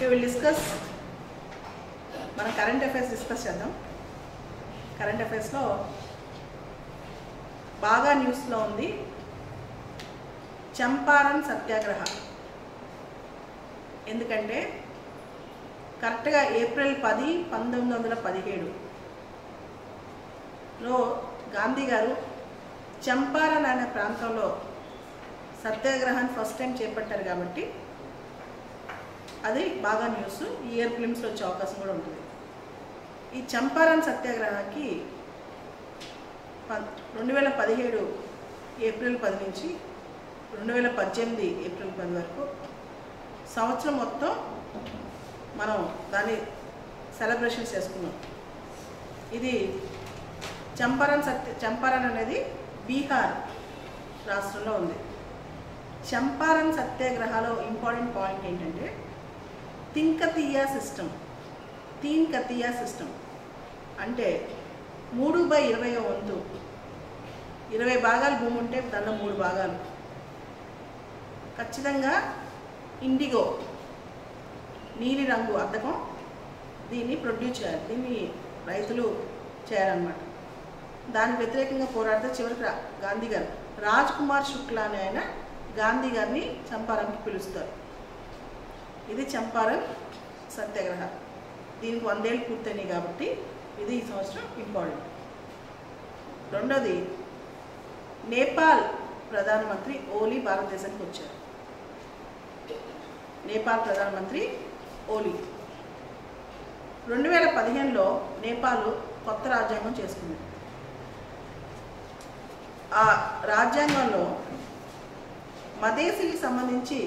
We will discuss మన current affairs discuss చేద్దాం. Current అఫైర్స్లో బాగా న్యూస్లో ఉంది చంపారన్ సత్యాగ్రహ. ఎందుకంటే కరెక్ట్గా ఏప్రిల్ 10, 1917లో గాంధీ గారు చంపారన్ అనే ప్రాంతంలో సత్యాగ్రహాన్ని ఫస్ట్ టైం చేపట్టారు కాబట్టి అది బాగా న్యూస్. ఇయర్ ఫిలిమ్స్లో వచ్చే అవకాశం కూడా ఉంటుంది. ఈ చంపారన్ సత్యాగ్రహానికి 2017 ఏప్రిల్ 10 నుంచి 2018 ఏప్రిల్ 10 వరకు సంవత్సరం మొత్తం మనం సెలబ్రేషన్స్ చేసుకున్నాం. ఇది చంపారన్ అనేది బీహార్ రాష్ట్రంలో ఉంది. చంపారన్ సత్యాగ్రహలో ఇంపార్టెంట్ పాయింట్ ఏంటంటే तीन कतिया सिस्टम అంటే 3/20 వంతు 20 భాగాలు భూమి ఉంటే దానిలో 3 భాగాలు ఖచ్చితంగా ఇండిగో నీలి రంగు అద్దకం దీన్ని ప్రొడ్యూస్ చేయాలి. దీన్ని రైతులు చేయాలన్నమాట. దాని వ్యతిరేకంగా పోరాడితే చివరికి గాంధీ గారు రాజ్ కుమార్ శుక్లా అనే ఆయన గాంధీ గారిని చంపారన్కి పిలుస్తారు. ఇది చంపారన్ సత్యాగ్రహ. దీనికి 100 ఏళ్ళు పూర్తయినాయి కాబట్టి ఇది ఈ సంవత్సరం ఇంపార్టెంట్. రెండోది నేపాల్ ప్రధానమంత్రి ఓలీ భారతదేశానికి వచ్చారు. నేపాల్ ప్రధానమంత్రి ఓలీ 2015లో నేపాల్ కొత్త రాజ్యాంగం చేసుకుంది. ఆ రాజ్యాంగంలో మదేశీలకు సంబంధించి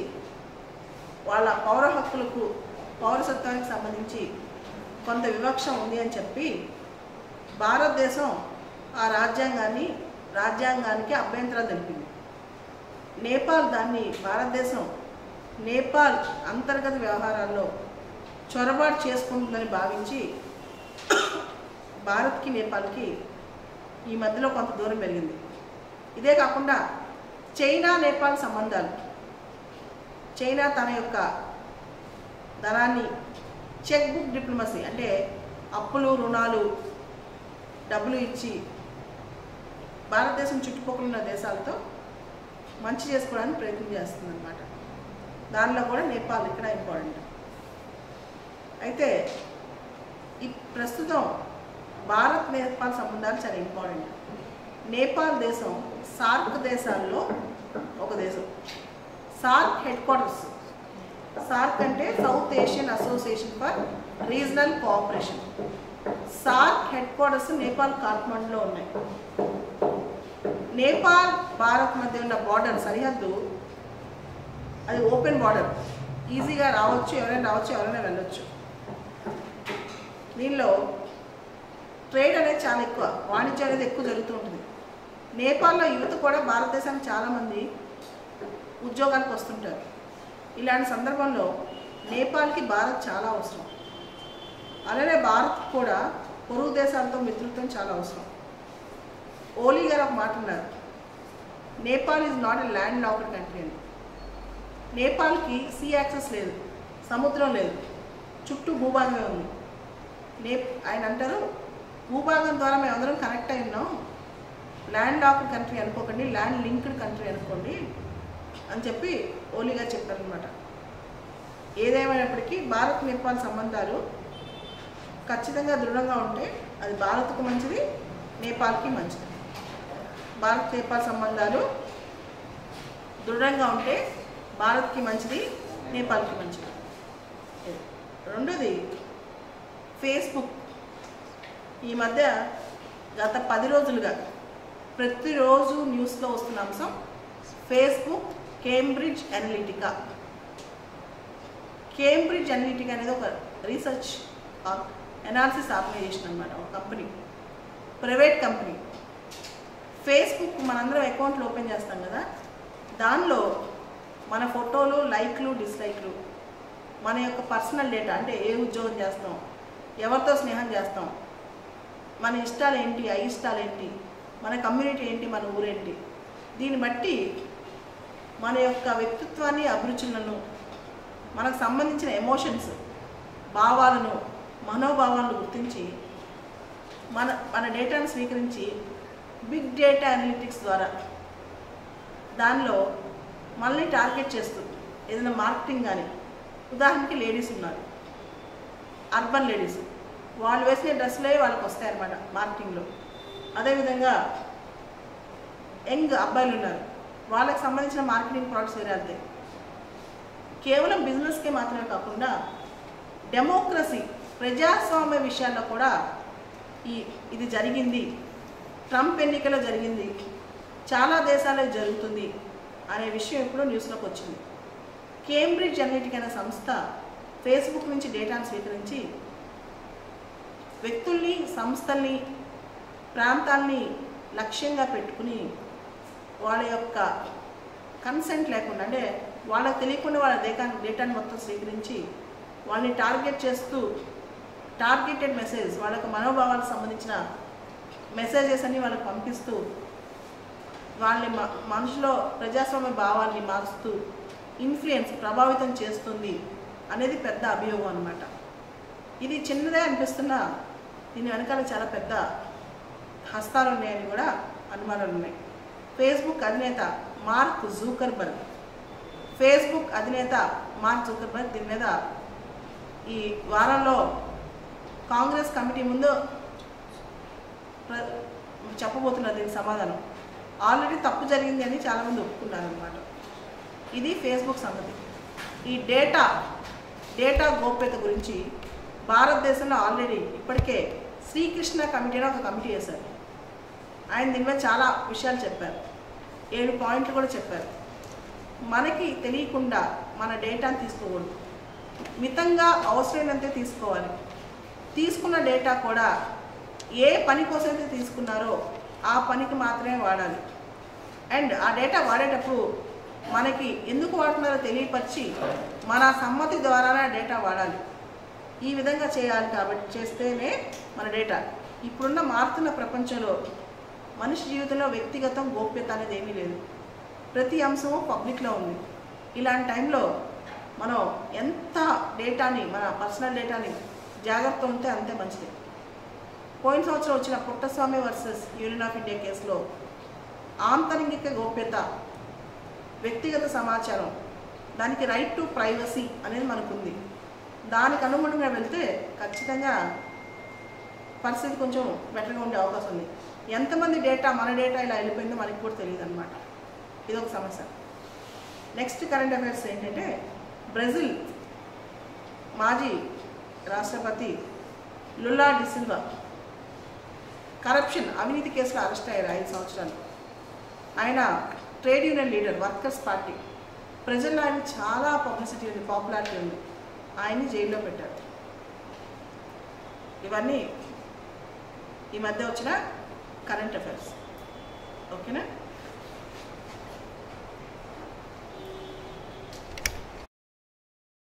వాళ్ళ పౌర హక్కులకు పౌరసత్వానికి సంబంధించి కొంత వివక్ష ఉంది అని చెప్పి భారతదేశం ఆ రాజ్యాంగానికి అభ్యంతరాలు తెలిపింది. నేపాల్ దాన్ని నేపాల్ అంతర్గత వ్యవహారాల్లో చొరబాటు చేసుకుంటుందని భావించి భారత్కి నేపాల్కి ఈ మధ్యలో కొంత దూరం పెరిగింది. ఇదే కాకుండా చైనా నేపాల్ సంబంధాలు, చైనా తన యొక్క ధనాన్ని చెక్ బుక్ డిప్లొమసీ అంటే అప్పులు రుణాలు డబ్బులు ఇచ్చి భారతదేశం చుట్టుపక్కల ఉన్న దేశాలతో మంచి చేసుకోవడానికి ప్రయత్నం చేస్తుందన్నమాట. దానిలో కూడా నేపాల్ ఇక్కడ ఇంపార్టెంట్. అయితే ఈ ప్రస్తుతం భారత్ నేపాల్ సంబంధాలు చాలా ఇంపార్టెంట్. నేపాల్ దేశం సార్క్ దేశాల్లో ఒక దేశం. సార్క్ హెడ్ క్వార్టర్స్, సార్క్ అంటే South Asian Association for Regional Cooperation. SAARC headquarters Nepal కాఠ్మండూలో ఉన్నాయి. నేపాల్ భారత్ మధ్య ఉన్న బార్డర్ సరిహద్దు అది ఓపెన్ బార్డర్, ఈజీగా రావచ్చు, ఎవరైనా వెళ్ళొచ్చు. దీనిలో ట్రేడ్ అనేది చాలా ఎక్కువ, వాణిజ్యం అనేది ఎక్కువ జరుగుతూ ఉంటుంది. నేపాల్లో యువత కూడా భారతదేశానికి చాలామంది ఉద్యోగాలకు వస్తుంటారు. ఇలాంటి సందర్భంలో నేపాల్కి భారత్ చాలా అవసరం. అలానే భారత్ కూడా పొరుగు దేశాలతో మిత్రత్వం చాలా అవసరం. ఓలీ గారు ఒక మాట అన్నారు, Nepal is not a land locked country అని. నేపాల్కి సీ యాక్సెస్ లేదు, సముద్రం లేదు, చుట్టూ భూభాగమే ఉంది. ఆయన అంటారు, భూభాగం ద్వారా మేము అందరం కనెక్ట్ అయి ఉన్నాం, ల్యాండ్ లాక్డ్ కంట్రీ అనుకోకండి, ల్యాండ్ లింక్డ్ కంట్రీ అనుకోండి అని చెప్పి ఓలీ గారు చెప్పారనమాట. ఏదేమైనప్పటికీ భారత్ నేపాల్ సంబంధాలు ఖచ్చితంగా దృఢంగా ఉంటే అది భారత్కు మంచిది, నేపాల్కి మంచిది. భారత్ నేపాల్ సంబంధాలు దృఢంగా ఉంటే భారత్కి మంచిది, నేపాల్కి మంచిది. రెండోది ఫేస్బుక్. ఈ మధ్య గత 10 రోజులుగా ప్రతిరోజు న్యూస్లో వస్తున్న అంశం Facebook Cambridge Analytica. Cambridge Analytica అనేది ఒక రీసెర్చ్ అనాలిసిస్ ఆర్గనైజేషన్ అన్నమాట, ఒక కంపెనీ, ప్రైవేట్ కంపెనీ. ఫేస్బుక్ మనందరం అకౌంట్లు ఓపెన్ చేస్తాం కదా, దానిలో మన ఫోటోలు, లైక్లు, డిస్లైక్లు, మన యొక్క పర్సనల్ డేటా అంటే ఏ ఉద్యోగం చేస్తాం, ఎవరితో స్నేహం చేస్తాం, మన ఇష్టాలు ఏంటి, అయిష్టాలు ఏంటి, మన కమ్యూనిటీ ఏంటి, మన ఊరేంటి, దీన్ని బట్టి మన యొక్క వ్యక్తిత్వాన్ని, అభిరుచులను మనకు సంబంధించిన ఎమోషన్స్, భావాలను, మనోభావాలను గుర్తించి మన డేటాను స్వీకరించి బిగ్ డేటా అనలిటిక్స్ ద్వారా దానిలో మనల్ని టార్గెట్ చేస్తూ ఏదైనా మార్కెటింగ్ కానీ, ఉదాహరణకి లేడీస్ ఉన్నారు, అర్బన్ లేడీస్, వాళ్ళు వేసిన డ్రెస్సులే వాళ్ళకి వస్తాయన్నమాట మార్కెటింగ్లో. అదేవిధంగా యంగ్ అబ్బాయిలు ఉన్నారు, వాళ్ళకి సంబంధించిన మార్కెటింగ్ ప్రోడక్ట్స్ వేరే వెళ్తాయి. కేవలం బిజినెస్కే మాత్రమే కాకుండా డెమోక్రసీ, ప్రజాస్వామ్య విషయాల్లో కూడా ఇది జరిగింది, ట్రంప్ ఎన్నికలో జరిగింది, చాలా దేశాల్లో జరుగుతుంది అనే విషయం ఇప్పుడు న్యూస్లోకి వచ్చింది. కేంబ్రిడ్జ్ అనలిటికా అనే సంస్థ ఫేస్బుక్ నుంచి డేటాను స్వీకరించి వ్యక్తుల్ని, సంస్థల్ని, ప్రాంతాల్ని లక్ష్యంగా పెట్టుకుని వాళ్ళ యొక్క కన్సెంట్ లేకుండా, అంటే వాళ్ళకి తెలియకుండా వాళ్ళ డేటాను మొత్తం స్వీకరించి వాళ్ళని టార్గెట్ చేస్తూ టార్గెటెడ్ మెసేజ్, వాళ్ళకి మనోభావాలకు సంబంధించిన మెసేజెస్ అన్ని వాళ్ళకి పంపిస్తూ వాళ్ళని మనుషులో ప్రజాస్వామ్య భావాల్ని మారుస్తూ ఇన్ఫ్లుయెన్స్, ప్రభావితం చేస్తుంది అనేది పెద్ద అభియోగం అన్నమాట. ఇది చిన్నదే అనిపిస్తున్నా దీని వెనకాల చాలా పెద్ద హస్తాలు ఉన్నాయని కూడా అనుమానాలు ఉన్నాయి. ఫేస్బుక్ అధినేత మార్క్ జూకర్బర్గ్ దీని మీద ఈ వారంలో కాంగ్రెస్ కమిటీ ముందు చెప్పబోతున్నారు దీనికి సమాధానం. ఆల్రెడీ తప్పు జరిగింది అని చాలామంది ఒప్పుకున్నారు అన్నమాట. ఇది ఫేస్బుక్ సంగతి. ఈ డేటా గోప్యత గురించి భారతదేశంలో ఆల్రెడీ ఇప్పటికే శ్రీకృష్ణ కమిటీ అని ఒక కమిటీ వేశారు. ఆయన దీని మీద చాలా విషయాలు చెప్పారు, 7 పాయింట్లు కూడా చెప్పారు. మనకి తెలియకుండా మన డేటాను తీసుకోకూడదు, మితంగా అవసరమైనంతే తీసుకోవాలి. తీసుకున్న డేటా కూడా ఏ పని కోసం అయితే తీసుకున్నారో ఆ పనికి మాత్రమే వాడాలి. అండ్ ఆ డేటా వాడేటప్పుడు మనకి ఎందుకు వాడుతున్నారో తెలియపరిచి మన సమ్మతి ద్వారానే డేటా వాడాలి. ఈ విధంగా చేయాలి. కాబట్టి చేస్తేనే మన డేటా. ఇప్పుడున్న మారుతున్న ప్రపంచంలో మనిషి జీవితంలో వ్యక్తిగతం గోప్యత అనేది ఏమీ లేదు, ప్రతి అంశము పబ్లిక్లో ఉంది. ఇలాంటి టైంలో మనం ఎంత డేటాని, మన పర్సనల్ డేటాని జాగ్రత్త ఉంటే అంతే మంచిది. పోయిన సంవత్సరం వచ్చిన Puttaswamy versus union of India కేసులో ఆంతరంగిక గోప్యత, వ్యక్తిగత సమాచారం, దానికి రైట్ టు ప్రైవసీ అనేది మనకుంది. దానికి అనుగుణంగా వెళ్తే ఖచ్చితంగా పరిస్థితి కొంచెం బెటర్గా ఉండే అవకాశం ఉంది. ఎంతమంది డేటా, మన డేటా ఇలా వెళ్ళిపోయిందో మనకి కూడా తెలియదు అనమాట. ఇదొక సమస్య. నెక్స్ట్ కరెంట్ అఫైర్స్ ఏంటంటే, బ్రెజిల్ మాజీ రాష్ట్రపతి లులా డిసిల్వా కరప్షన్, అవినీతి కేసులో అరెస్ట్ అయ్యారు 5 సంవత్సరాలు. ఆయన trade union leader, workers party. ప్రజల్లో ఆయన చాలా పబ్లిసిటీ ఉంది, పాపులారిటీ ఉంది. ఆయన్ని జైల్లో పెట్టారు. ఇవన్నీ ఈ మధ్య వచ్చిన కరెంట్ అఫైర్స్. ఓకేనా?